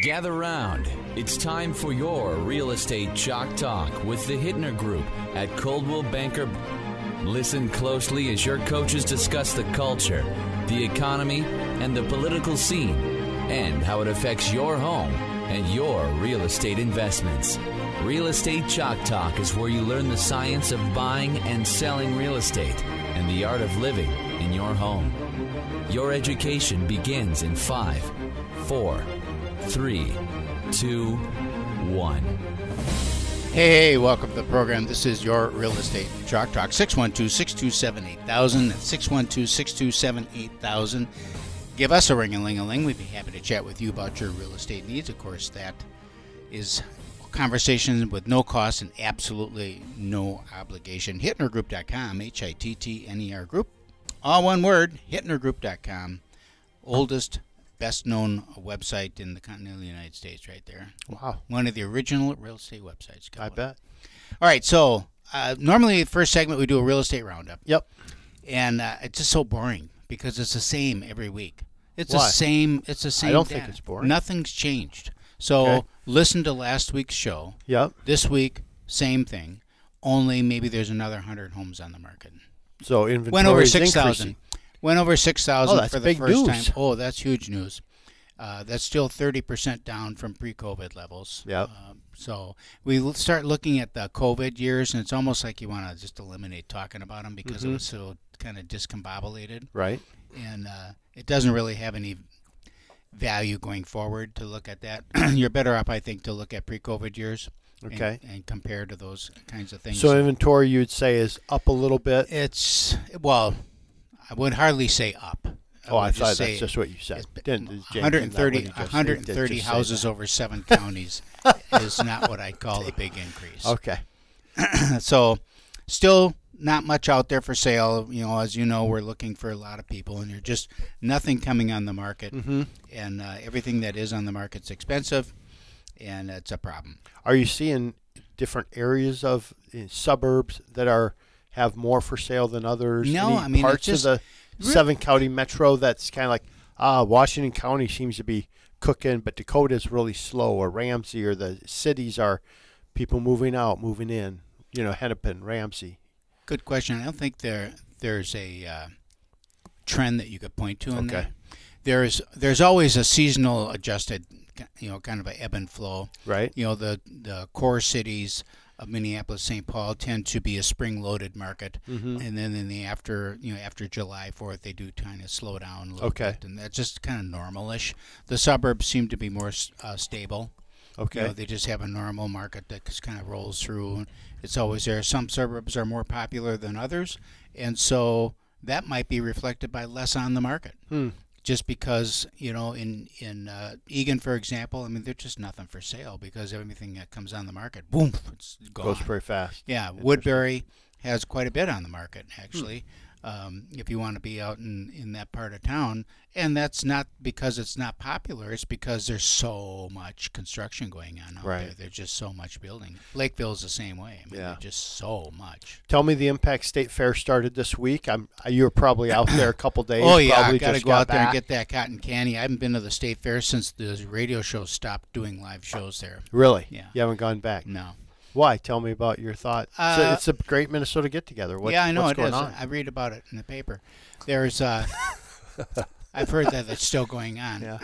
Gather round. It's time for your Real Estate Chalk Talk with the Hittner Group at Coldwell Banker. Listen closely as your coaches discuss the culture, the economy, and the political scene, and how it affects your home and your real estate investments. Real Estate Chalk Talk is where you learn the science of buying and selling real estate and the art of living in your home. Your education begins in 5, 4, 3, 2, 1. Hey, welcome to the program. This is your Real Estate Chalk Talk. 612-627-8000. That's 612-627-8000. Give us a ring-a-ling-a-ling. We'd be happy to chat with you about your real estate needs. Of course, that is conversations with no cost and absolutely no obligation. HittnerGroup.com, Hittner Group. All one word, HittnerGroup.com. Oldest, best-known website in the continental United States right there. Wow. One of the original real estate websites. I bet. All right, so normally the first segment we do a real estate roundup. Yep. And it's just so boring because it's the same every week. It's Why? the same. It's the same. I don't data. think it's boring. Nothing's changed. So Okay. listen to last week's show. Yep. This week, same thing. Only maybe there's another 100 homes on the market. So inventory Went over is 6,000. increasing. Went over 6,000 that's for the big first news. time. Oh, that's huge news. That's still 30% down from pre-COVID levels. Yep. So we start looking at the COVID years, and it's almost like you want to just eliminate talking about them because it was so kind of discombobulated. Right. And it doesn't really have any value going forward to look at that. You're better off, I think, to look at pre-COVID years. Okay. And compare to those kinds of things. So inventory, you'd say, is up a little bit? It's, well, I would hardly say up. Oh, I would thought say that's just what you said. Didn't, 130 houses over 7 counties is not what I'd call a big increase. Okay. So still not much out there for sale. You know, as you know, we're looking for a lot of people, and there's just nothing coming on the market. And everything that is on the market's expensive, and it's a problem. Are you seeing different areas of suburbs that have more for sale than others? No, Any I mean, parts it's of the 7-county metro that's kind of like, Washington County seems to be cooking, but Dakota's really slow, or Ramsey, or the cities are people moving out, moving in, Hennepin, Ramsey. Good question. I don't think there's a trend that you could point to in Okay. there. There's always a seasonal adjusted, kind of a ebb and flow. Right. The core cities of Minneapolis, St. Paul tend to be a spring-loaded market, and then in the after July 4th, they do kind of slow down a little bit, and that's just kind of normal-ish. The suburbs seem to be more stable. Okay. They just have a normal market that just kind of rolls through. It's always there. Some suburbs are more popular than others, and so that might be reflected by less on the market. Just because, in Eagan, for example, I mean, there's just nothing for sale because everything that comes on the market, boom, it's gone. Goes very fast. Yeah, Woodbury has quite a bit on the market, actually, if you want to be out in that part of town. And that's not because it's not popular. It's because there's so much construction going on out there. There's just so much building. Lakeville's the same way. I mean, there's just so much. Tell me, the Impact State Fair started this week. You were probably out there a couple days. Oh, yeah, probably I got to just go out there back. and get that cotton candy. I haven't been to the State Fair since the radio show stopped doing live shows there. Really? Yeah. You haven't gone back? No. Why? Tell me about your thought. So it's a great Minnesota get-together. Yeah, I know what's it going is. on? I read about it in the paper. There's, I've heard that it's still going on. Yeah.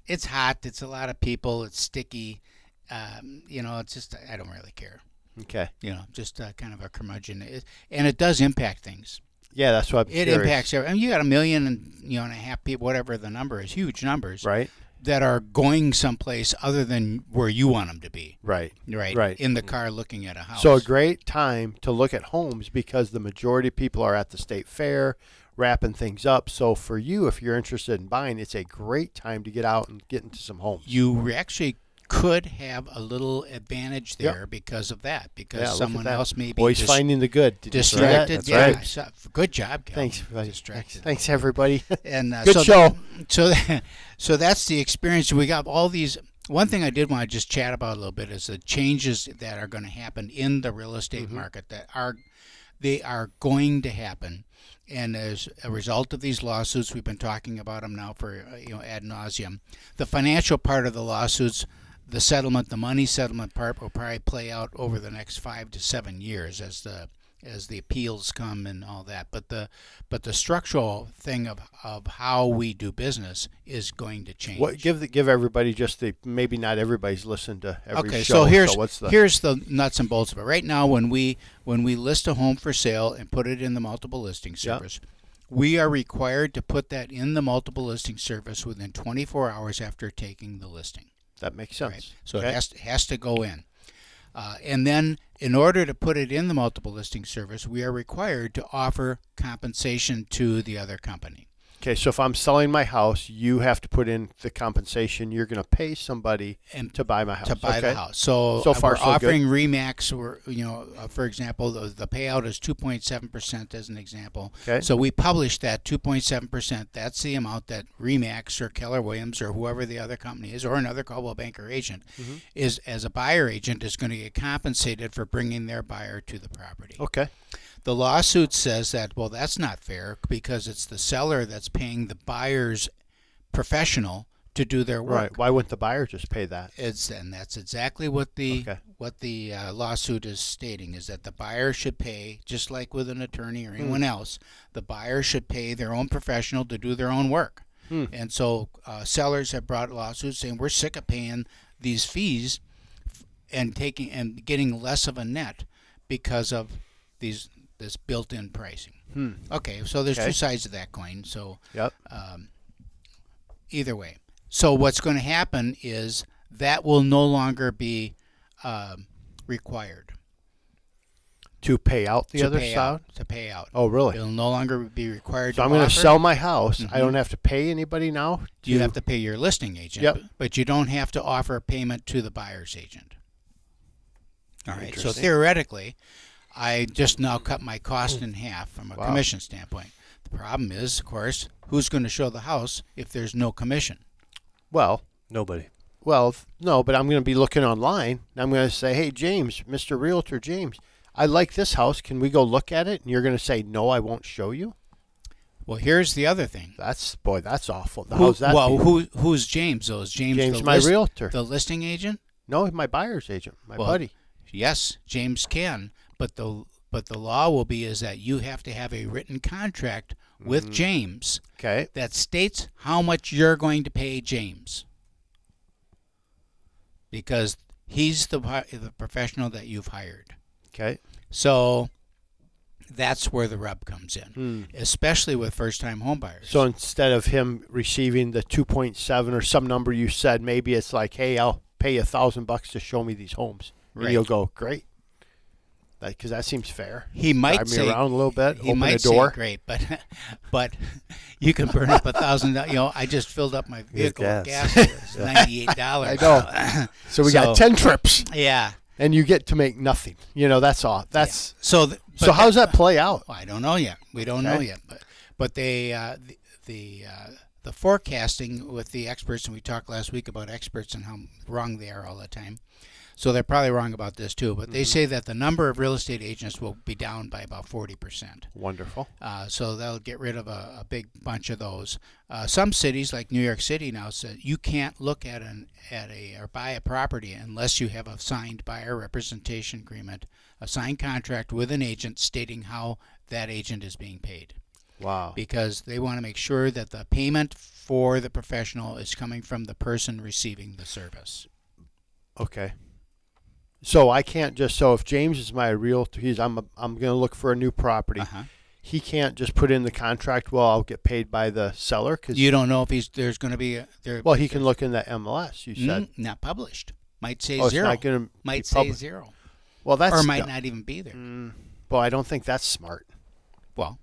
It's hot. It's a lot of people. It's sticky. It's just, I don't really care. Okay. Just kind of a curmudgeon. And it does impact things. Yeah, that's what I'm It curious. impacts. I mean, you got 1.5 million and a half people, whatever the number is, huge numbers. Right. That are going someplace other than where you want them to be. Right. Right. In the car looking at a house. So a great time to look at homes because the majority of people are at the state fair wrapping things up. So for you, if you're interested in buying, it's a great time to get out and get into some homes. You actually could have a little advantage there because of that. Because someone else may be always finding the good. Did distracted. That's right. So, good job, Cal. Thanks, everybody. Distracted. Thanks, everybody. And good show. So that's the experience. We got all these. One thing I did want to just chat about a little bit is the changes that are going to happen in the real estate market they are going to happen. And as a result of these lawsuits, we've been talking about them now for ad nauseum. The financial part of the lawsuits, the settlement, the money settlement part, will probably play out over the next 5 to 7 years as the appeals come and all that. But the structural thing of how we do business is going to change. What give everybody just maybe not everybody's listened to every okay, show. So here's the nuts and bolts of it. Right now, when we list a home for sale and put it in the multiple listing service, we are required to put that in the multiple listing service within 24 hours after taking the listing. That makes sense. Right? So it has to go in. And then in order to put it in the multiple listing service, we are required to offer compensation to the other company. Okay, so if I'm selling my house, you have to put in the compensation. You're going to pay somebody to buy my house. To buy the house. So far, we're so offering good. RE/MAX, or for example, the payout is 2.7% as an example. Okay. So we publish that 2.7%. That's the amount that RE/MAX or Keller Williams or whoever the other company is, or another Coldwell Banker agent, is as a buyer agent is going to get compensated for bringing their buyer to the property. Okay. The lawsuit says that, well, that's not fair because it's the seller that's paying the buyer's professional to do their work. Right. Why wouldn't the buyer just pay that? And that's exactly what the lawsuit is stating, is that the buyer should pay, just like with an attorney or anyone else, the buyer should pay their own professional to do their own work. And so sellers have brought lawsuits saying we're sick of paying these fees and getting less of a net because of this built-in pricing. Okay, so there's two sides of that coin. So either way. So what's going to happen is that will no longer be required. To pay out the other side? To pay out. Oh, really? It'll no longer be required so to I'm going to offer. sell my house. I don't have to pay anybody now? You have to pay your listing agent, but you don't have to offer a payment to the buyer's agent. All right, so theoretically, I just now cut my cost in half from a commission standpoint. The problem is, of course, who's going to show the house if there's no commission? Well, nobody. Well, no, but I'm going to be looking online, and I'm going to say, hey, James, Mr. Realtor James, I like this house. Can we go look at it? And you're going to say, no, I won't show you? Well, here's the other thing. That's awful. How's that? Well, who's James, though? Is James my realtor. The listing agent? No, my buyer's agent, my buddy. Yes, James can, but the law will be is that you have to have a written contract with James that states how much you're going to pay James, because he's the professional that you've hired. Okay. So that's where the rub comes in, especially with first-time home buyers. So instead of him receiving the 2.7 or some number you said, maybe it's like, hey, I'll pay you $1,000 to show me these homes. And you'll go, great. Because that seems fair. He might drive say me around a little bit, he open might the door. Say great, but you can burn up $1,000. I just filled up my vehicle with gas. It's $98. I know. So we got 10 trips. Yeah. And you get to make nothing. That's all. That's so how does that play out? Well, I don't know yet. We don't know yet. But they the forecasting with the experts, and we talked last week about experts and how wrong they are all the time. So they're probably wrong about this too, but they say that the number of real estate agents will be down by about 40%. Wonderful. So they'll get rid of a big bunch of those. Some cities, like New York City now, said you can't look at or buy a property unless you have a signed buyer representation agreement, a signed contract with an agent stating how that agent is being paid. Wow. Because they want to make sure that the payment for the professional is coming from the person receiving the service. Okay. So I can't just, so if James is my realtor, I'm going to look for a new property. He can't just put in the contract, well, I'll get paid by the seller? Cause you don't know if there's going to be well, he can look in the MLS, you said. Not published. Might say zero. It's not gonna might say zero. Well, that's... Or might not even be there. Well, I don't think that's smart. Well,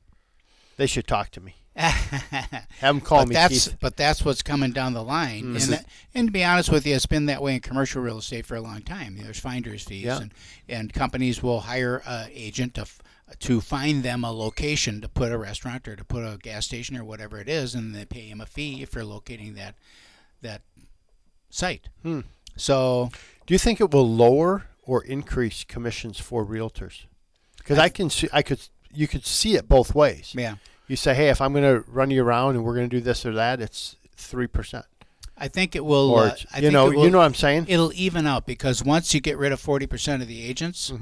they should talk to me. Have them call me, Keith. But that's what's coming down the line. And to be honest with you, it's been that way in commercial real estate for a long time. There's finder's fees, and companies will hire an agent to find them a location to put a restaurant or to put a gas station or whatever it is, and they pay him a fee for locating that site. So, do you think it will lower or increase commissions for realtors? Because you could see it both ways. Yeah. You say, hey, if I'm going to run you around and we're going to do this or that, it's 3%. I think it will. Or you know what I'm saying? It'll even out because once you get rid of 40% of the agents,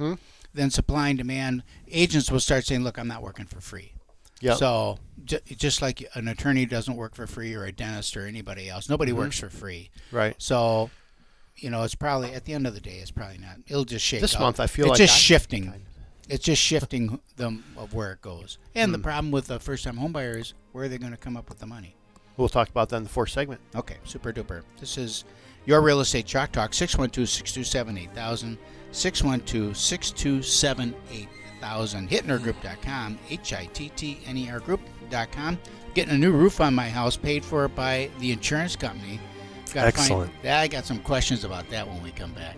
then supply and demand, agents will start saying, "Look, I'm not working for free." Yep. So just like an attorney doesn't work for free, or a dentist, or anybody else, nobody works for free. Right. So, it's probably at the end of the day, it's probably not. It'll just shake. This up. month, I feel it's like just shifting. It's just shifting them of where it goes. And the problem with the first-time homebuyer is where are they going to come up with the money? We'll talk about that in the fourth segment. Okay, super duper. This is your Real Estate Chalk Talk, 612-627-8000, 612-627-8000, HittnerGroup.com, HITTNER Group.com. Getting a new roof on my house, paid for by the insurance company. Excellent. I got some questions about that when we come back.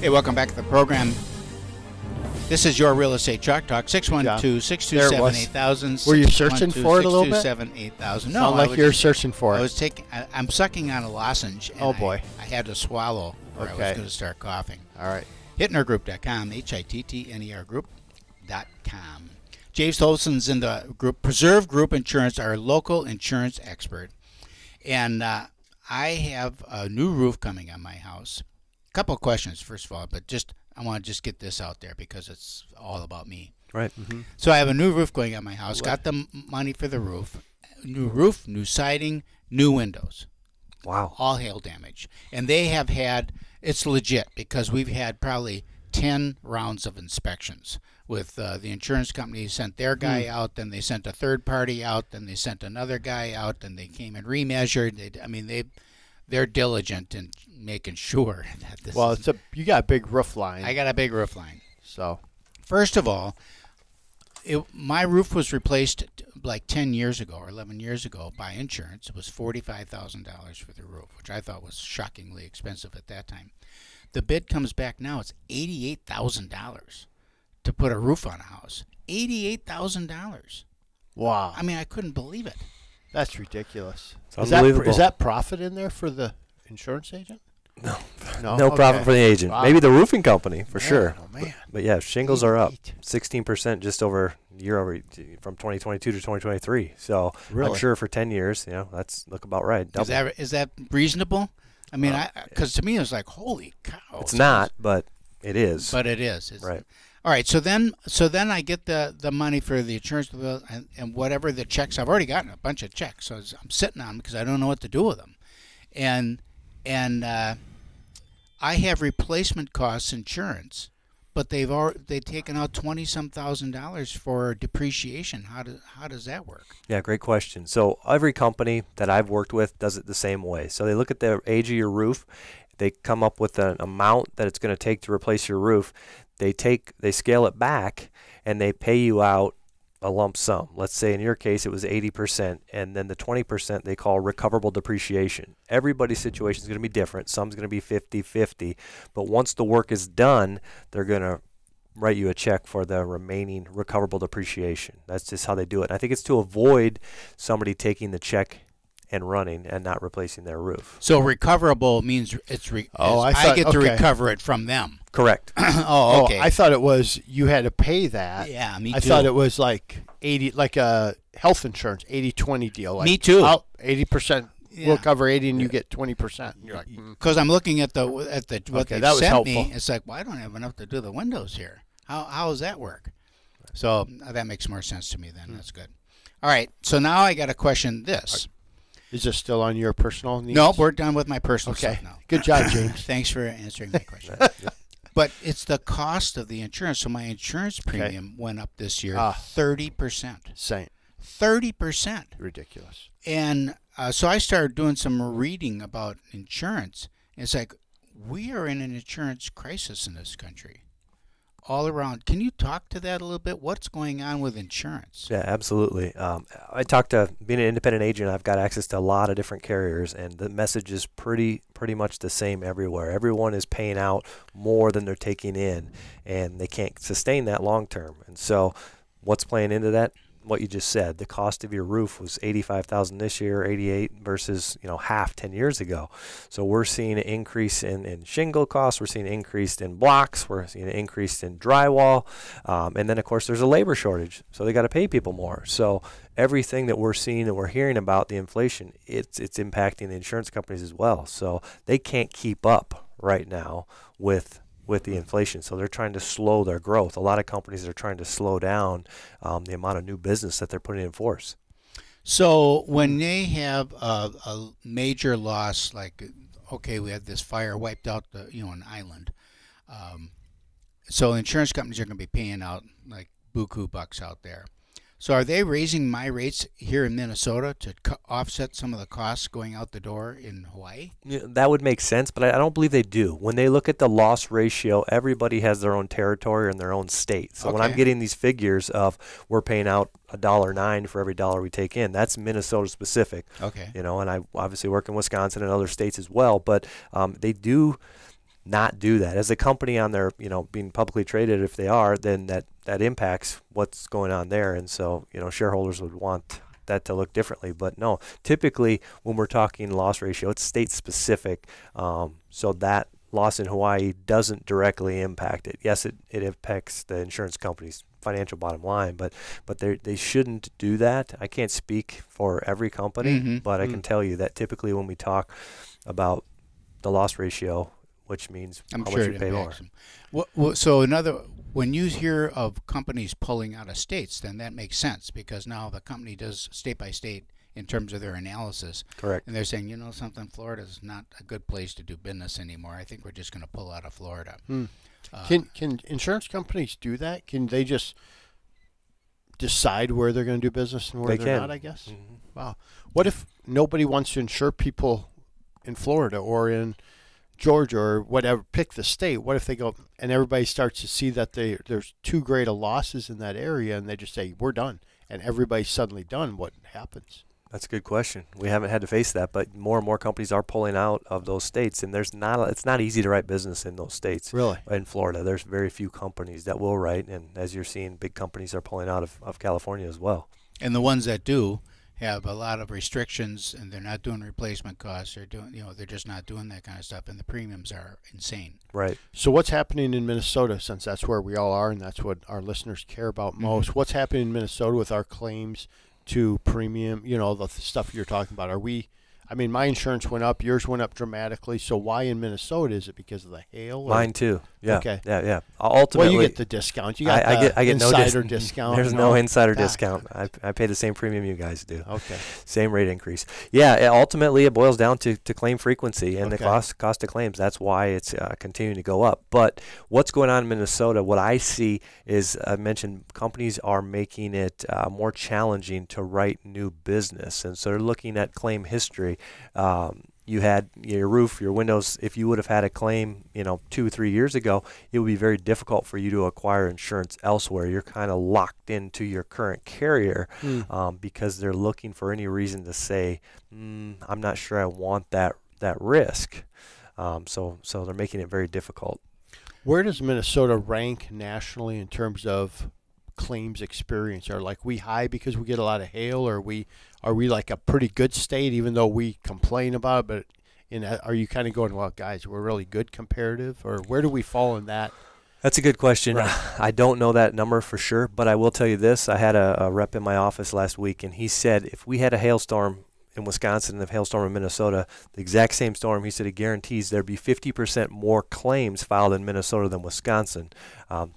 Hey, welcome back to the program. This is your Real Estate Chalk Talk, 612-627-8000. Were you searching for it a little bit? 627-8000. No, Sound like you're searching for it. I'm sucking on a lozenge. And oh, boy. I had to swallow or I was going to start coughing. All right. HittnerGroup.com, HITTNER Group.com. James Tolson's in the group. Preserve Group Insurance, our local insurance expert. And I have a new roof coming on my house. A couple of questions, first of all, but I want to just get this out there because it's all about me. Right. So I have a new roof going on my house. Got the money for the roof. New roof, new siding, new windows. Wow. All hail damage. And they have had, it's legit because we've had probably 10 rounds of inspections with the insurance company sent their guy out, then they sent a third party out, then they sent another guy out, then they came and remeasured. They're diligent in making sure that this. Well, you got a big roof line. I got a big roof line. So, first of all, my roof was replaced like 10 years ago or 11 years ago by insurance. It was $45,000 for the roof, which I thought was shockingly expensive at that time. The bid comes back now. It's $88,000 to put a roof on a house. $88,000. Wow. I couldn't believe it. That's ridiculous. It's unbelievable. Is that profit in there for the insurance agent? No. No, No profit for the agent. Wow. Maybe the roofing company for sure. Oh, man. But yeah, shingles are up 16% just over from 2022 to 2023. So Really? I'm sure for 10 years, that's look about right. Double. Is that reasonable? Because to me it was like, holy cow. It's not, but it is. But it is. Right. All right, so then I get the money for the insurance bill and whatever the checks. I've already gotten a bunch of checks, so I'm sitting on them because I don't know what to do with them. And I have replacement costs insurance, but they've taken out $20-some thousand for depreciation. How does that work? Yeah, great question. So every company that I've worked with does it the same way. So they look at the age of your roof, they come up with an amount that it's going to take to replace your roof. They scale it back and they pay you out a lump sum. Let's say in your case it was 80%, and then the 20% they call recoverable depreciation. Everybody's situation is going to be different. Some's going to be 50-50, but once the work is done, they're going to write you a check for the remaining recoverable depreciation. That's just how they do it. And I think it's to avoid somebody taking the check and running and not replacing their roof. So recoverable means I get to recover it from them. Correct. Oh, okay. I thought it was you had to pay that. Yeah, me too. I thought it was like 80, like a health insurance 80-20 deal. Like, me too. 80%. Yeah. We'll cover 80 and you get 20%. And you're like, because I'm looking at what they sent helpful. me. It's like, well, I don't have enough to do the windows here. How does that work? So that makes more sense to me then. That's good. All right. So now I got to question this. Is this still on your personal needs? No, we're done with my personal stuff now. Good job, James. Thanks for answering my question. But it's the cost of the insurance. So my insurance premium went up this year 30%. Same. 30%. Ridiculous. And so I started doing some reading about insurance. It's like we are in an insurance crisis in this country. All around. Can you talk to that a little bit? What's going on with insurance? Yeah, absolutely. I talked to being an independent agent. I've got access to a lot of different carriers, and the message is pretty much the same everywhere. Everyone is paying out more than they're taking in, and they can't sustain that long term. And so, what's playing into that? what you just said. The cost of your roof was $85,000 this year, $88,000 versus half 10 years ago. So we're seeing an increase in shingle costs. We're seeing an increase in blocks. We're seeing an increase in drywall, and then of course there's a labor shortage. So they got to pay people more. So everything that we're seeing and we're hearing about the inflation, it's impacting the insurance companies as well. So they can't keep up right now with the inflation. So they're trying to slow their growth. A lot of companies are trying to slow down the amount of new business that they're putting in force. So when they have a major loss, like, okay, we had this fire wiped out an island. So insurance companies are going to be paying out like buku bucks out there. So are they raising my rates here in Minnesota to offset some of the costs going out the door in Hawaii? Yeah, that would make sense, but I don't believe they do. When they look at the loss ratio, everybody has their own territory and their own state. So when I'm getting these figures of we're paying out $1.09 for every dollar we take in, that's Minnesota specific. Okay. And I obviously work in Wisconsin and other states as well, but they do not do that. As a company on their, being publicly traded, if they are, then that impacts what's going on there. And so, shareholders would want that to look differently. But no, typically when we're talking loss ratio, it's state specific. So that loss in Hawaii doesn't directly impact it. Yes, it impacts the insurance company's financial bottom line, but they shouldn't do that. I can't speak for every company, but I can tell you that typically when we talk about the loss ratio, which means how much you pay more. So when you hear of companies pulling out of states, then that makes sense, because now the company does state by state in terms of their analysis. Correct. And they're saying, something, Florida's not a good place to do business anymore. I think we're just going to pull out of Florida. Can insurance companies do that? Can they just decide where they're going to do business and where they're not, I guess? Wow. What if nobody wants to insure people in Florida or in Georgia or whatever, pick the state? What if they go and everybody starts to see that there's too great a losses in that area and they just say, we're done, and everybody's suddenly done? What happens? That's a good question. We haven't had to face that, but more and more companies are pulling out of those states, and it's not easy to write business in those states. Really? In Florida, there's very few companies that will write, and as you're seeing, big companies are pulling out of California as well. And the ones that do have a lot of restrictions, and they're not doing replacement costs. They're doing, they're just not doing that kind of stuff, and the premiums are insane. Right. So what's happening in Minnesota, since that's where we all are and that's what our listeners care about most? What's happening in Minnesota with our claims to premium? The stuff you're talking about. My insurance went up. Yours went up dramatically. So why in Minnesota? Is it because of the hail? Mine too. Yeah. Okay. Yeah. Ultimately, you get the discount. You got I get insider no discount. There's no insider discount. I pay the same premium you guys do. Okay. Same rate increase. Yeah. Ultimately, it boils down to claim frequency and the cost of claims. That's why it's continuing to go up. But what's going on in Minnesota? What I see is, I mentioned, companies are making it more challenging to write new business, and so they're looking at claim history. You had your roof, your windows. If you would have had a claim, 2 or 3 years ago, it would be very difficult for you to acquire insurance elsewhere. You're kind of locked into your current carrier because they're looking for any reason to say, I'm not sure I want that risk. So they're making it very difficult. Where does Minnesota rank nationally in terms of claims experience? Are we high because we get a lot of hail, or are we like a pretty good state even though we complain about it? But are you kind of going, well, guys, we're really good comparative, or where do we fall in that? That's a good question. Right. I don't know that number for sure, but I will tell you this. I had a rep in my office last week, and he said if we had a hailstorm in Wisconsin and a hailstorm in Minnesota, the exact same storm, he said he guarantees there'd be 50% more claims filed in Minnesota than Wisconsin.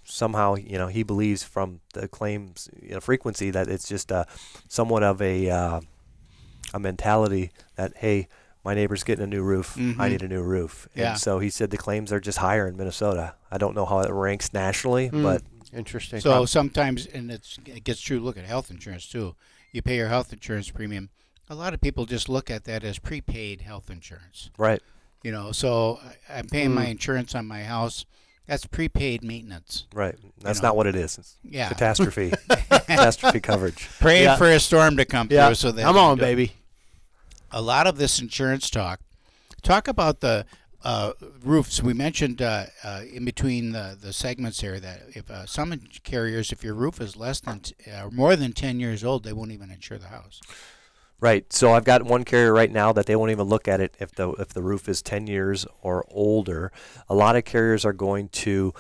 Somehow, he believes from the claims frequency that it's just somewhat of a mentality that, hey, my neighbor's getting a new roof, I need a new roof. Yeah. And so he said the claims are just higher in Minnesota. I don't know how it ranks nationally, but interesting. So sometimes, and it gets true, look at health insurance too. You pay your health insurance premium. A lot of people just look at that as prepaid health insurance. Right. So I'm paying my insurance on my house. That's prepaid maintenance. Right. That's not what it is. It's Yeah. catastrophe. Catastrophe coverage. Praying for a storm to come through. So that come on, baby. A lot of this insurance talk about the roofs. We mentioned in between the segments here that if some carriers, if your roof is less than more than 10 years old, they won't even insure the house. Right. So I've got one carrier right now that they won't even look at it if the roof is 10 years or older. A lot of carriers are going to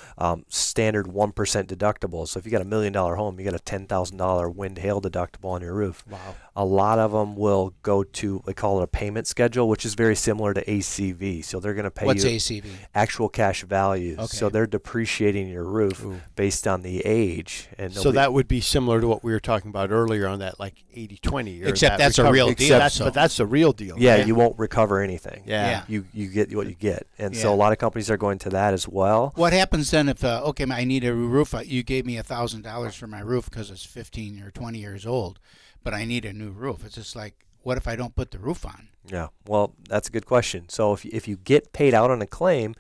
standard 1% deductible. So if you got $1 million home, you got a $10,000 wind hail deductible on your roof. Wow. A lot of them will go to, they call it a payment schedule, which is very similar to ACV. So they're going to pay What's you ACV? Actual cash values. Okay. So they're depreciating your roof based on the age. And So that would be similar to what we were talking about earlier on that like 80-20. Except that's a real deal. But that's the real deal. Yeah, right? you won't recover anything. Yeah. You get what you get. And so a lot of companies are going to that as well. What happens then if, okay, I need a roof. You gave me $1,000 for my roof because it's 15 or 20 years old, but I need a new roof. It's just like, what if I don't put the roof on? Yeah, well, that's a good question. So if you get paid out on a claim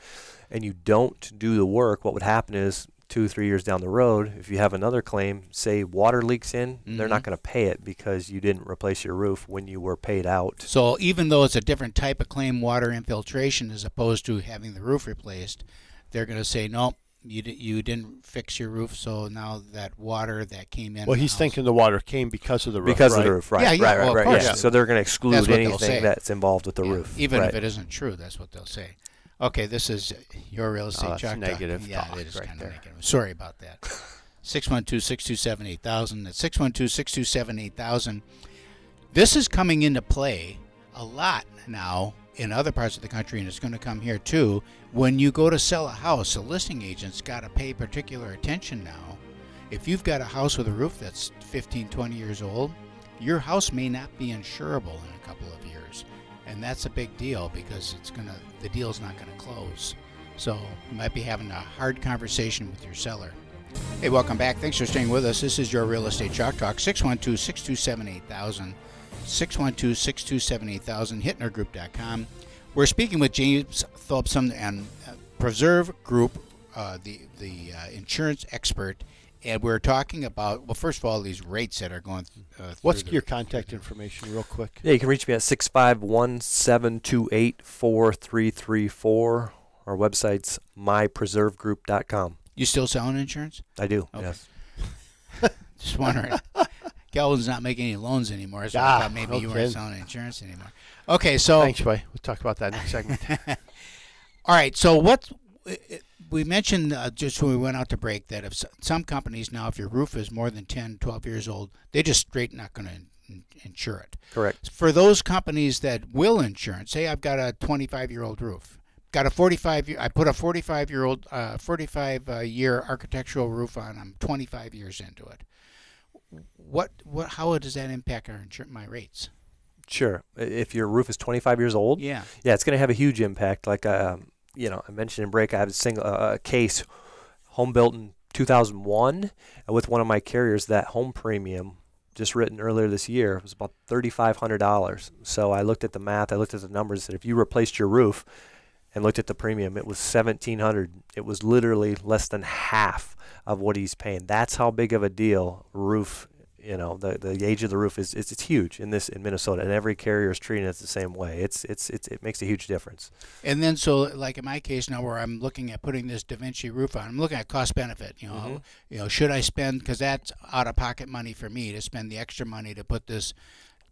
and you don't do the work, what would happen is 2-3 years down the road, if you have another claim, say water leaks in, they're not going to pay it because you didn't replace your roof when you were paid out. So even though it's a different type of claim, water infiltration, as opposed to having the roof replaced, they're going to say, no, you didn't fix your roof, so now that water that came in. Well, he's thinking the water came because of the roof. Because of the roof, right? Yeah, well, of course. Yeah. So they're going to exclude That's what they'll anything say. that's involved with the roof. Even if it isn't true, that's what they'll say. Okay, this is your real estate that's Chalk Talk. negative Yeah, talk it is right kind of there. negative. Sorry about that. 612-627-8000. That's 612-627-8000. This is coming into play a lot now in other parts of the country, and it's going to come here too. When you go to sell a house, a listing agent's got to pay particular attention now. If you've got a house with a roof that's 15, 20 years old, your house may not be insurable in a couple of years. And that's a big deal because the deal's not going to close. So you might be having a hard conversation with your seller. Hey, welcome back. Thanks for staying with us. This is your Real Estate Chalk Talk, 612-627-8000, 612-627-8000, HittnerGroup.com. We're speaking with James Thorpson and Preserve Group, the insurance expert, and we're talking about, well, first of all, these rates that are going through. What's your contact information real quick? Yeah, you can reach me at 651-728-4334. Our website's mypreservegroup.com. You still selling insurance? I do, Okay. yes. Just wondering. Calvin's not making any loans anymore, so I thought maybe you weren't selling insurance anymore. Okay, so. Thanks, Ray. We'll talk about that next segment. All right, so what we mentioned just when we went out to break that if some companies now, if your roof is more than 10, 12 years old, they just straight not going to insure it. Correct. For those companies that will insure it, say I've got a 25-year-old roof. Got a 45-year. I put a 45-year architectural roof on. I'm 25 years into it. How does that impact my rates? Sure. If your roof is 25 years old, yeah, it's going to have a huge impact. Like I mentioned in break, I have a case, home built in 2001, with one of my carriers. That home premium, just written earlier this year, was about $3,500. So I looked at the math, I looked at the numbers, and said if you replaced your roof and looked at the premium, it was $1,700. It was literally less than half of what he's paying. That's how big of a deal roof. The age of the roof is it's huge in Minnesota, and every carrier is treating it the same way. It makes a huge difference. And then so like in my case now, where I'm looking at putting this Da Vinci roof on, I'm looking at cost benefit. Should I spend, because that's out of pocket money for me to spend the extra money to put this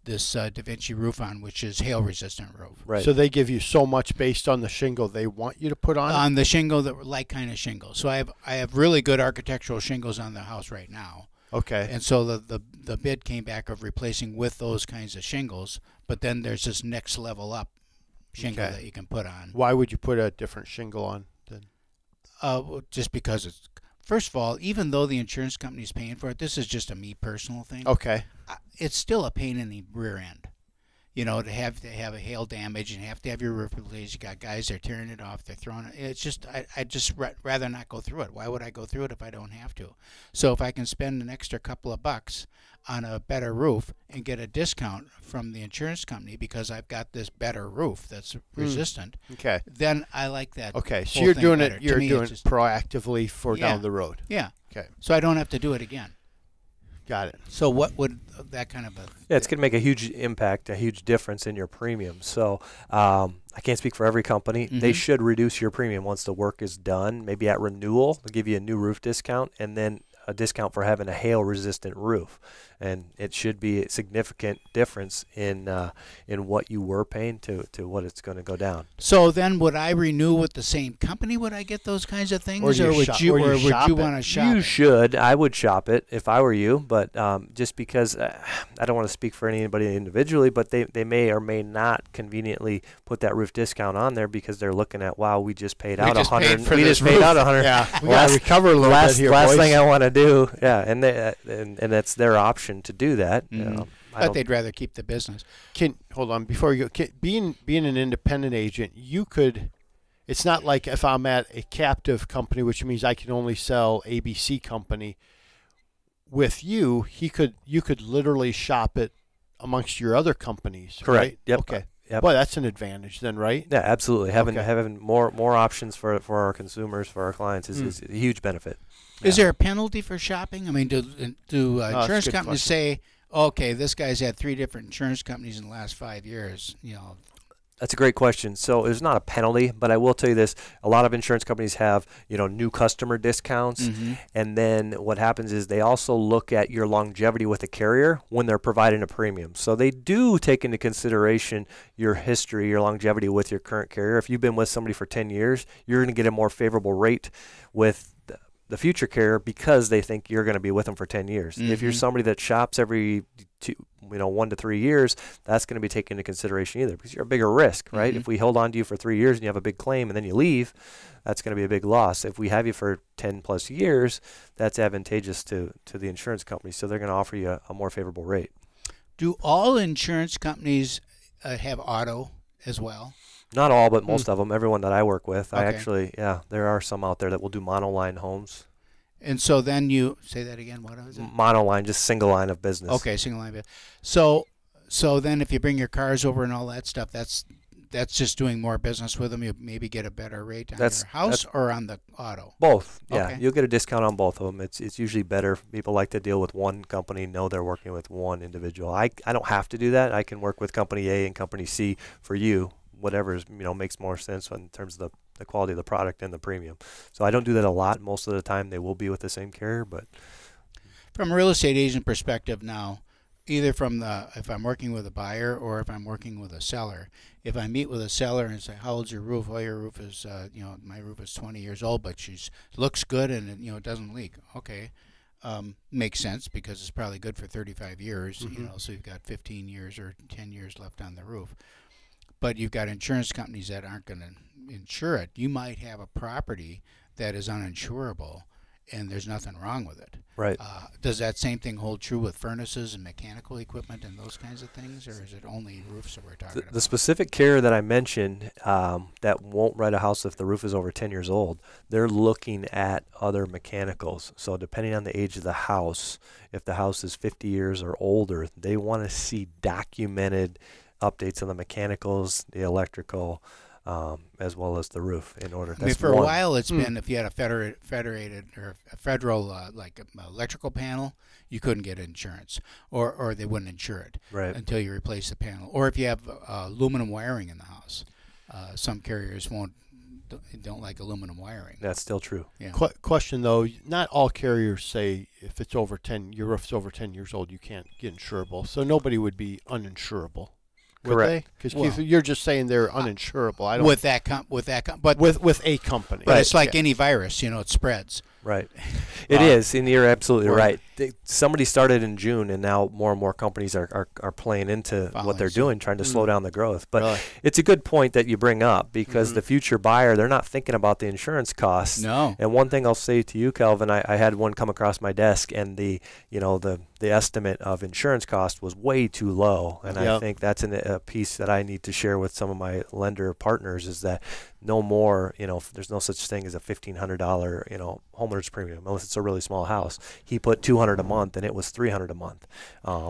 Da Vinci roof on, which is hail resistant roof. Right. So they give you so much based on the shingle they want you to put on the shingle, that like kind of shingle. So I have really good architectural shingles on the house right now. Okay. And so the bid came back of replacing with those kinds of shingles, but then there's this next level up shingle that you can put on. Why would you put a different shingle on then? Just because it's, first of all, even though the insurance company is paying for it, this is just a me personal thing. Okay. It's still a pain in the rear end. To have a hail damage and have to have your roof replaced. You got guys, they're tearing it off, they're throwing it. It's just, I'd just rather not go through it. Why would I go through it if I don't have to? So if I can spend an extra couple of bucks on a better roof and get a discount from the insurance company because I've got this better roof that's resistant, okay, then I like that. Okay, so whole you're thing doing better. it. You're To me, doing it's it just, proactively for down the road. Yeah. Okay. So I don't have to do it again. Got it. So what would that kind of a... Yeah, it's going to make a huge impact, a huge difference in your premium. So I can't speak for every company. They should reduce your premium once the work is done. Maybe at renewal, they'll give you a new roof discount, and then a discount for having a hail-resistant roof. And it should be a significant difference in what you were paying to what it's going to go down. So then would I renew with the same company? Would I get those kinds of things? Or would you want to shop You it? should. I would shop it if I were you, but just because I don't want to speak for anybody individually, but they may or may not conveniently put that roof discount on there because they're looking at, wow, we just paid out $100. We just paid out $100. Yeah, we got to recover a little bit here, last boys. thing I want to do, yeah, and that's their option to do that. But they'd rather keep the business. Hold on before you go. Being an independent agent, you could. It's not like if I'm at a captive company, which means I can only sell ABC company. With you, you could literally shop it amongst your other companies. Correct. Right? Yep. Okay. Yep. Boy, that's an advantage then, right? Yeah, absolutely. Having Okay. more options for our consumers, for our clients is a huge benefit. Is there a penalty for shopping? I mean, do insurance good companies question. say, okay, this guy's had 3 different insurance companies in the last 5 years, That's a great question. So there's not a penalty, but I will tell you this: a lot of insurance companies have new customer discounts, and then what happens is they also look at your longevity with a carrier when they're providing a premium. So they do take into consideration your history, your longevity with your current carrier. If you've been with somebody for 10 years, you're going to get a more favorable rate with the future carrier because they think you're going to be with them for 10 years. If you're somebody that shops every 1 to 3 years, that's going to be taken into consideration either because you're a bigger risk, right? If we hold on to you for 3 years and you have a big claim and then you leave, that's going to be a big loss. If we have you for 10 plus years, that's advantageous to the insurance company. So they're going to offer you a more favorable rate. Do all insurance companies have auto as well? Not all, but most of them. Everyone that I work with, Okay. there are some out there that will do monoline homes. And so then you say that again. What was it? Monoline, just single line of business. Okay, single line. So then if you bring your cars over and all that stuff, that's just doing more business with them. You maybe get a better rate on your house or on the auto. Both. Yeah, Okay. you'll get a discount on both of them. It's usually better. People like to deal with one company, know they're working with one individual. I don't have to do that. I can work with company A and company C for you. Whatever makes more sense in terms of the quality of the product and the premium. So I don't do that a lot. Most of the time they will be with the same carrier, but From a real estate agent perspective now, either if I'm working with a buyer or if I'm working with a seller, if I meet with a seller and say, how old's your roof? Well, your roof is, my roof is 20 years old, but looks good and it doesn't leak. Okay. Makes sense because it's probably good for 35 years, so you've got 15 years or 10 years left on the roof. But you've got insurance companies that aren't going to insure it. You might have a property that is uninsurable, and there's nothing wrong with it. right. Does that same thing hold true with furnaces and mechanical equipment and those kinds of things, or is it only roofs that we're talking about? The specific carrier that I mentioned that won't write a house if the roof is over 10 years old, they're looking at other mechanicals. So depending on the age of the house, if the house is 50 years or older, they want to see documented updates on the mechanicals, the electrical, as well as the roof in order. For a while it's been if you had a federated or a federal like electrical panel, you couldn't get insurance or they wouldn't insure it until you replace the panel. Or if you have aluminum wiring in the house, some carriers don't like aluminum wiring. That's still true. Yeah. Question though, not all carriers say if it's your roof's over 10 years old, you can't get insurable. So nobody would be uninsurable. Correct. Because you're just saying they're uninsurable. I don't with a company. But it's like any virus, it spreads. Right. It is, and you're absolutely right. Somebody started in June, and now more and more companies are playing into what they're doing, trying to slow down the growth. But it's a good point that you bring up because the future buyer, they're not thinking about the insurance costs. No. And one thing I'll say to you, Calvin, I had one come across my desk, and the estimate of insurance cost was way too low. And I think that's a piece that I need to share with some of my lender partners is that no more, there's no such thing as a $1,500, homeowner's premium unless it's a really small house. He put $200 a month and it was $300 a month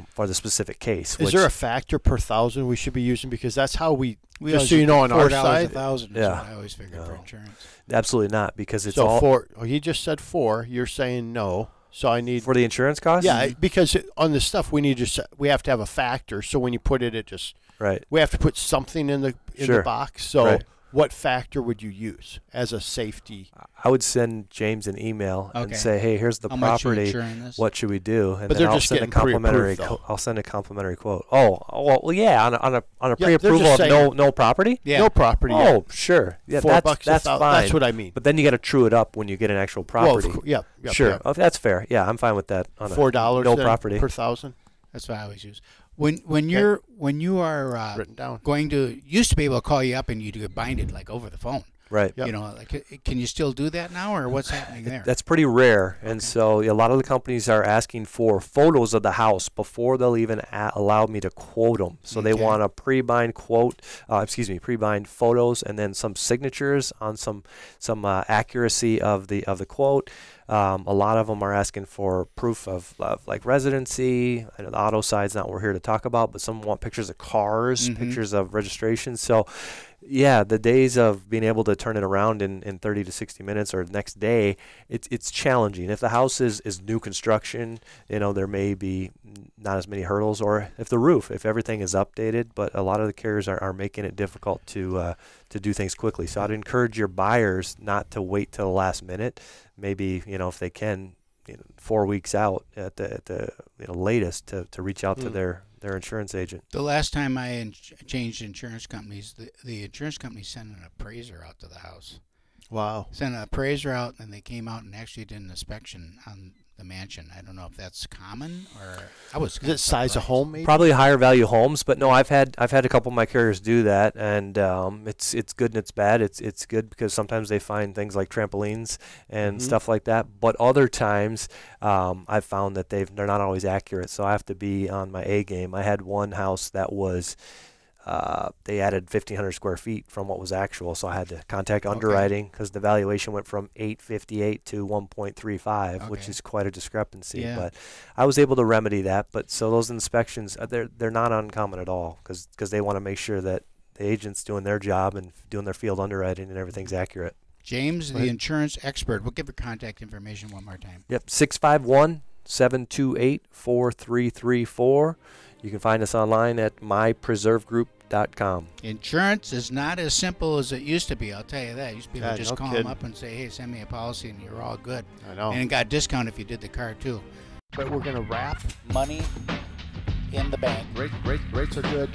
for the specific case. Is there a factor per thousand we should be using? Because that's how we just always so you know on our $4 side. $1,000 is what I always figured for insurance. Absolutely not, because it's so all. four. He just said 4. You're saying no. So I need For the insurance costs? Yeah, because on the stuff we have to have a factor. So when you put it, Right. we have to put something in the Sure. box. So Right. what factor would you use as a safety? I would send James an email and say, "Hey, here's the How much you property. insuring this? What should we do?" And But then they're I'll just send a getting complimentary. pre-approved, though. I'll send a complimentary quote. Oh, well, yeah, on a they're pre-approval just of saying- no property. Yeah. No property. Oh, sure. Yeah, $4 a that's thou- fine. That's what I mean. But then you got to true it up when you get an actual property. Yeah. Sure. Oh, that's fair. Yeah, I'm fine with that. On $4 no then property per thousand That's what I always use. When you are written down. going to used to be able to call you up and you do bind it like over the phone. Right. Yep. You know, like can you still do that now, or what's happening there? That's pretty rare, and so a lot of the companies are asking for photos of the house before they'll even allow me to quote them. So they Okay. want a pre-bind quote, pre-bind photos, and then some signatures on some accuracy of the quote. A lot of them are asking for proof of like residency. I know the auto side's not what we're here to talk about, but some want pictures of cars, pictures of registration. So, yeah, the days of being able to turn it around in 30 to 60 minutes or next day, it's challenging. If the house is new construction, there may be not as many hurdles, or if everything is updated, but a lot of the carriers are making it difficult to do things quickly. So I'd encourage your buyers not to wait till the last minute. Maybe, if they can, 4 weeks out at the latest to reach out to their insurance agent. The last time I changed insurance companies, the insurance company sent an appraiser out to the house. Wow. Sent an appraiser out, and they came out and actually did an inspection on the mansion. I don't know if that's common, or I was. Is it size of home, maybe? Probably higher value homes, but no, I've had a couple of my carriers do that, and it's good and it's bad. It's good because sometimes they find things like trampolines and stuff like that, but other times I've found that they're not always accurate. So I have to be on my A game. I had one house that was. They added 1,500 square feet from what was actual, so I had to contact underwriting because the valuation went from 858 to 1.35, which is quite a discrepancy. Yeah. But I was able to remedy that. But so those inspections, they're not uncommon at all because they want to make sure that the agent's doing their job and doing their field underwriting and everything's accurate. James, the insurance expert. We'll give your contact information one more time. Yep, 651-728-4334. You can find us online at mypreservegroup.com. Insurance is not as simple as it used to be. I'll tell you that. Used to be able to just no call kidding. them up and say, "Hey, send me a policy," and you're all good. I know. And it got a discount if you did the car too. But we're going to wrap. Money in the bank. Rates are good.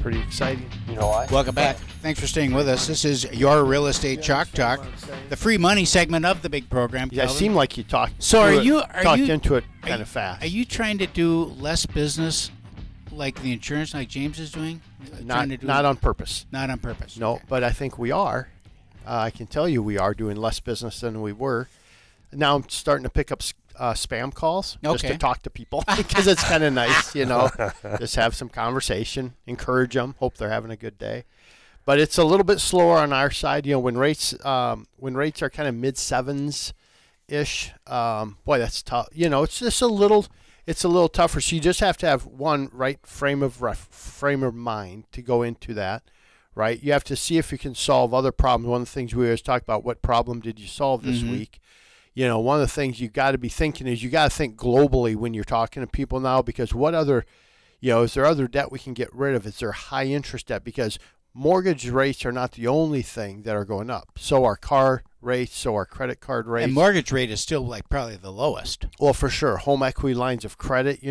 Pretty exciting. Welcome back. Thanks for staying with us. This is your Real Estate Chalk Talk, the free money segment of the big program. Yeah, it Calvin. seemed like you talked. So through are it- you- talked into it kind of fast? Are you trying to do less business like the insurance, like James is doing? Trying to do Not on purpose. Not on purpose. No, Okay. but I think we are. I can tell you we are doing less business than we were. Now I'm starting to pick up spam calls just Okay. to talk to people because it's kind of nice, just have some conversation, encourage them, hope they're having a good day. But it's a little bit slower on our side. When rates are kind of mid sevens ish, boy, that's tough. It's just a little tougher. So you just have to have one right frame of mind to go into that. Right, you have to see if you can solve other problems. One of the things we always talk about: what problem did you solve this week? One of the things you got to be thinking is you got to think globally when you're talking to people now, because what other, is there other debt we can get rid of? Is there high interest debt? Because mortgage rates are not the only thing that are going up. So are car rates, so are credit card rates. And mortgage rate is still like probably the lowest. Well, for sure. Home equity lines of credit,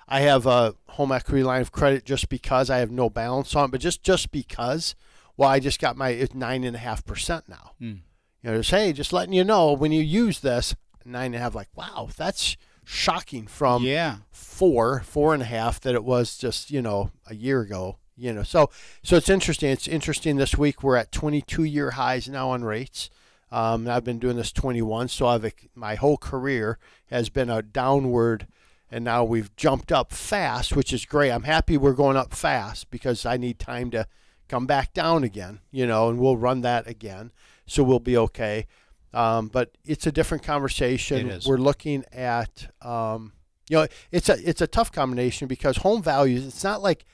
I have a home equity line of credit just because I have no balance on it, but just because, I just got it's 9.5% now. Just letting you know when you use this 9.5, like, wow, that's shocking from 4.5 that it was just, a year ago. So it's interesting. It's interesting this week we're at 22-year highs now on rates. I've been doing this 21, so my whole career has been a downward, and now we've jumped up fast, which is great. I'm happy we're going up fast because I need time to come back down again, and we'll run that again, so we'll be okay. But it's a different conversation. It is. We're looking at, it's a tough combination because home values. It's not like,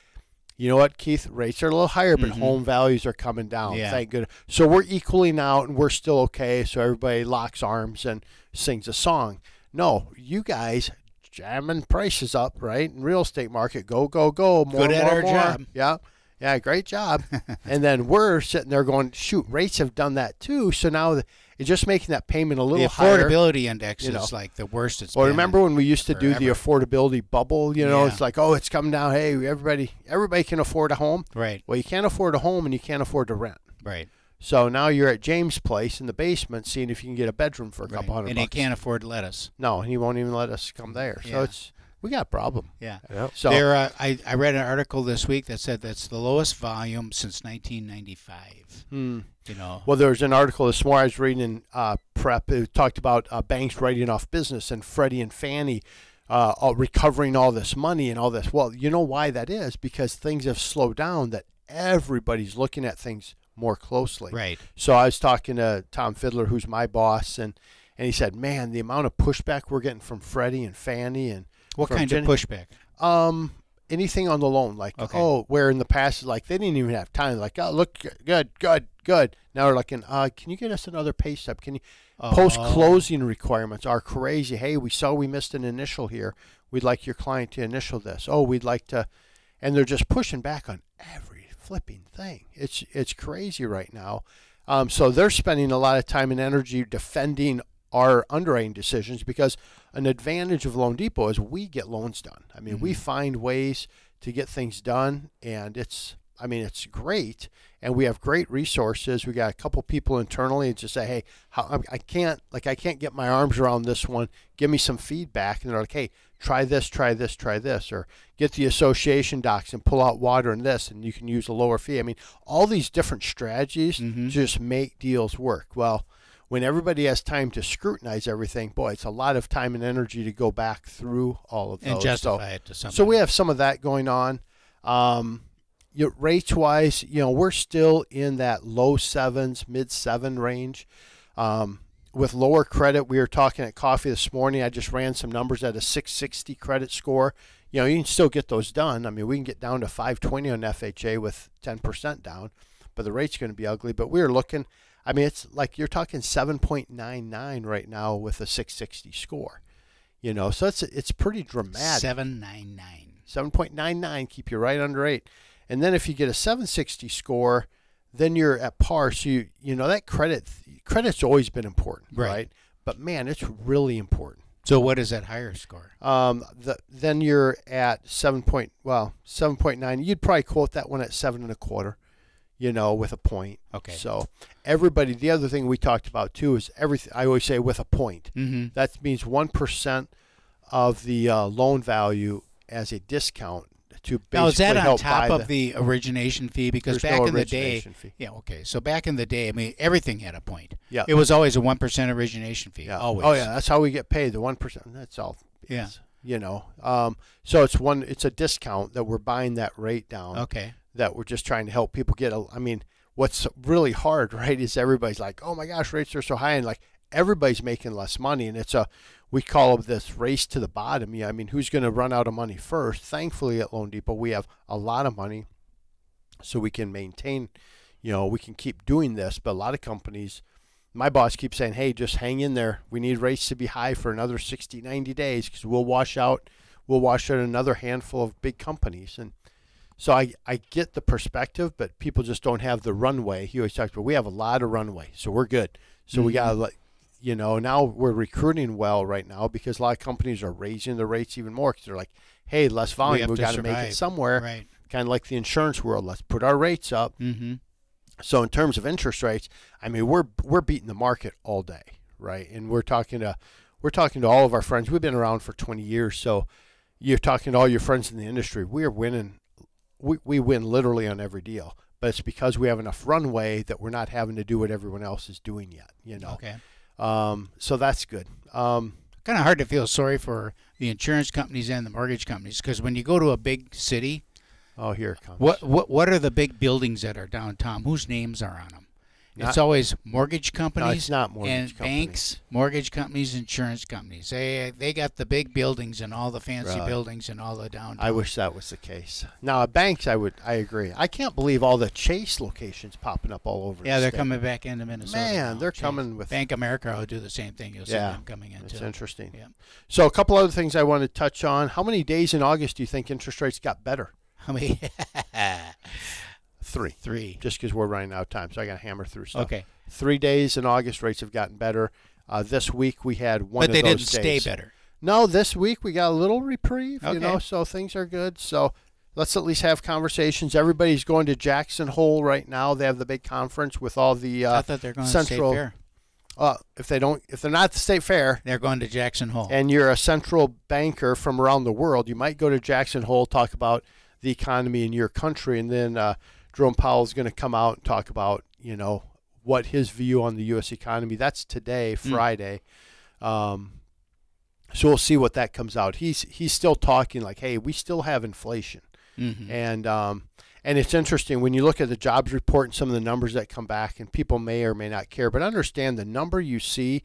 you know what, Keith, rates are a little higher, but home values are coming down. Yeah. Thank goodness. So we're equaling out, and we're still okay. So everybody locks arms and sings a song. No, you guys jamming prices up, right? In real estate market, go, go, go. More, Good at more, our more. job. Yeah. Yeah, great job. And then we're sitting there going, shoot, rates have done that too. So now it's just making that payment a little The higher. affordability index you know. is like the worst it's Well, been. remember when we used to do the forever. affordability bubble? You know, Yeah. it's like, oh, it's coming down. Hey, everybody can afford a home. Right, Well, you can't afford a home and you can't afford to rent. right. So now you're at James' place in the basement seeing if you can get a bedroom for a Right. couple hundred And bucks. he can't afford lettuce. No, he won't even let us come there. So Yeah. we got a problem. Yeah. Yep. So I read an article this week that said that's the lowest volume since 1995. You know. well, there was an article this morning I was reading in prep. It talked about banks writing off business and Freddie and Fannie all recovering all this money and all this. Well, you know why that is? Because things have slowed down that everybody's looking at things more closely. Right. So I was talking to Tom Fiddler, who's my boss, and he said, man, the amount of pushback we're getting from Freddie and Fannie and What from kind Jenny- of pushback? anything on the loan, like, Okay. oh, where in the past, like, they didn't even have time. Like, oh, look, good. Now they're like, can you get us another pay stub? Can you? Post-closing requirements are crazy. Hey, we saw we missed an initial here. We'd like your client to initial this. Oh, we'd like to, and they're just pushing back on every flipping thing. It's crazy right now. So they're spending a lot of time and energy defending our underwriting decisions because an advantage of Loan Depot is we get loans done. I mean, we find ways to get things done, and it's great, and we have great resources. We got a couple people internally to say, hey, I can't get my arms around this one. Give me some feedback, and they're like, hey, try this, or get the association docs and pull out water and this, and you can use a lower fee. I mean, all these different strategies to just make deals work. Well, when everybody has time to scrutinize everything, boy, it's a lot of time and energy to go back through all of those. And justify it to somebody. So we have some of that going on. Rates-wise, we're still in that low 7s, mid-7 range. With lower credit, we were talking at coffee this morning. I just ran some numbers at a 660 credit score. You can still get those done. I mean, we can get down to 520 on FHA with 10% down, but the rate's going to be ugly. But we were looking, I mean, it's like you're talking 7.99 right now with a 660 score. So it's pretty dramatic. 799. 7.99, keep you right under 8. And then if you get a 760 score, then you're at par. So that credit's always been important, right? But man, it's really important. So what is that higher score? Then you're at 7.9. You'd probably quote that one at 7.25, with a point. Okay. So everybody, the other thing we talked about too is everything. I always say with a point. Mm-hmm. That means 1% of the loan value as a discount to basically Now, is that on help top buy of the origination fee? Because There's back no in the day, origination fee. yeah, okay. So back in the day, I mean, everything had a point. Yeah. It was always a 1% origination fee. Yeah. Always. Oh yeah, that's how we get paid. The 1%. That's all. Yeah. So it's a discount that we're buying that rate down. Okay. That we're just trying to help people get. I mean, what's really hard, right, is everybody's like, oh my gosh, rates are so high, and like everybody's making less money, and we call it this race to the bottom. Yeah, I mean, who's going to run out of money first? Thankfully, at Loan Depot, we have a lot of money, so we can maintain. We can keep doing this. But a lot of companies, my boss keeps saying, hey, just hang in there. We need rates to be high for another 60, 90 days because we'll wash out another handful of big companies. And so I get the perspective, but people just don't have the runway. He always talks about we have a lot of runway, so we're good. So we got to, now we're recruiting well right now because a lot of companies are raising the rates even more because they're like, hey, less volume. We got to make it somewhere. Right. Kind of like the insurance world. Let's put our rates up. Mm-hmm. So in terms of interest rates, I mean, we're beating the market all day, right? And we're talking to all of our friends. We've been around for 20 years, so you're talking to all your friends in the industry. We are winning. We win literally on every deal, but it's because we have enough runway that we're not having to do what everyone else is doing yet. Okay. So that's good. Kind of hard to feel sorry for the insurance companies and the mortgage companies because when you go to a big city, oh, here it comes. what are the big buildings that are downtown? Whose names are on them? It's always mortgage companies. No, it's not mortgage and companies. banks, mortgage companies, insurance companies. They got the big buildings and all the fancy buildings and all the downtown. I wish that was the case. Now, banks, I agree. I can't believe all the Chase locations popping up all over. Yeah, the they're state. coming back into Minnesota. Man, now. they're Chase. coming with Bank America will do the same thing. You'll see them coming in It's too. interesting. Yeah. So a couple other things I want to touch on. How many days in August do you think interest rates got better? How many? Three. Just because we're running out of time, so I got to hammer through stuff. Okay. 3 days in August, rates have gotten better. This week we had one But of those days. they didn't stay better. No, this week we got a little reprieve, Okay. so things are good. So let's at least have conversations. Everybody's going to Jackson Hole right now. They have the big conference with all the I thought they're going to State Fair. If they're not at the State Fair, They're going to Jackson Hole. and you're a central banker from around the world, you might go to Jackson Hole, talk about the economy in your country, and then Jerome Powell is going to come out and talk about, what his view on the U.S. economy. That's today, Friday. So we'll see what that comes out. He's still talking like, hey, we still have inflation. Mm-hmm. And it's interesting when you look at the jobs report and some of the numbers that come back, and people may or may not care, but understand the number you see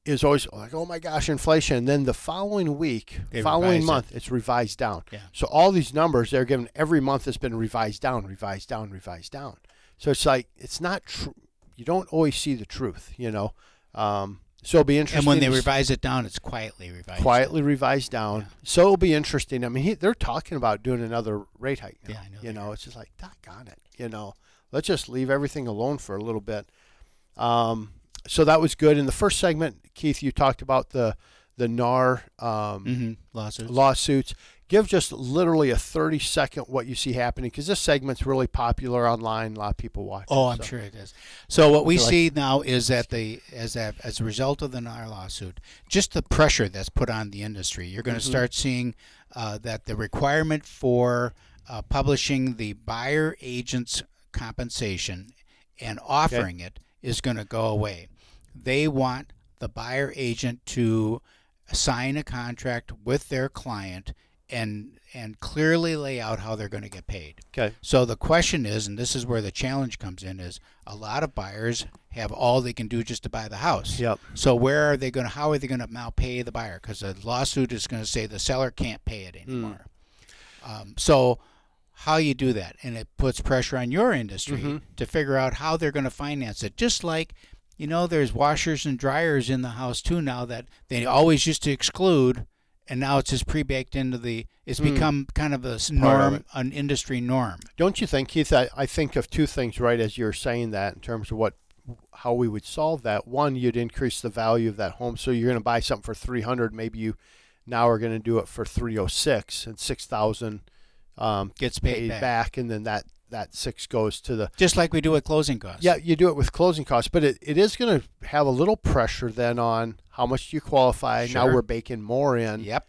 is always like, oh my gosh, inflation. And then the following week, month, it's revised down. Yeah. So all these numbers they're given every month has been revised down, revised down, revised down. So it's like, it's not true. You don't always see the truth, So it'll be interesting. And when they revise it down, it's quietly revised. Quietly revised down. Yeah. So it'll be interesting. I mean, they're talking about doing another rate hike now. Yeah, I know. It's just like, doggone it. Let's just leave everything alone for a little bit. So that was good. In the first segment, Keith, you talked about the NAR lawsuits. Give just literally a 30-second what you see happening, because this segment's really popular online. A lot of people watch. Oh, I'm sure it is. So what we see now is that as a result of the NAR lawsuit, just the pressure that's put on the industry, you're going to start seeing that the requirement for publishing the buyer agent's compensation and offering it is going to go away. They want the buyer agent to sign a contract with their client and clearly lay out how they're going to get paid. Okay. So the question is, and this is where the challenge comes in, is a lot of buyers have all they can do just to buy the house. Yep. So how are they going to now pay the buyer? Because the lawsuit is going to say the seller can't pay it anymore. So how you do that, and it puts pressure on your industry to figure out how they're going to finance it. Just like, there's washers and dryers in the house too now that they always used to exclude. And now it's just pre-baked into it's become kind of a norm, an industry norm. Don't you think, Keith? I think of two things right as you're saying that in terms of how we would solve that. One, you'd increase the value of that home. So you're going to buy something for $300. Maybe you now are going to do it for $306, and $6,000 gets paid back, and then that $6,000 goes to the. Just like we do with closing costs. Yeah, you do it with closing costs, but it is going to have a little pressure then on how much do you qualify. Sure. Now we're baking more in. Yep.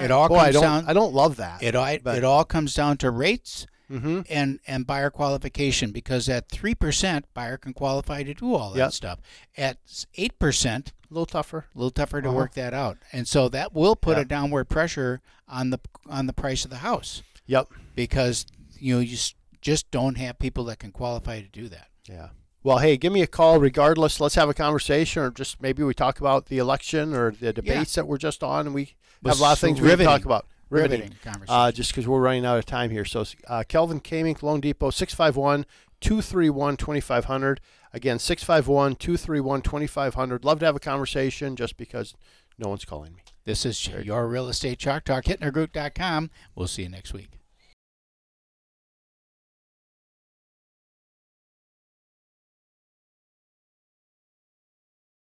It all comes down. I don't love that. It all comes down to rates and buyer qualification, because at 3% buyer can qualify to do all that stuff. At 8%, a little tougher to work that out, and so that will put a downward pressure on the price of the house. Yep. Because you just don't have people that can qualify to do that. Yeah. Well, hey, give me a call regardless. Let's have a conversation, or just maybe we talk about the election or the debates that we're just on, and we have a lot of things we can talk about. Riveting conversation. Just because we're running out of time here. So Kelvin Kamink, Loan Depot, 651-231-2500. Again, 651-231-2500. Love to have a conversation just because no one's calling me. This is your Real Estate Chalk Talk, HittnerGroup.com. We'll see you next week.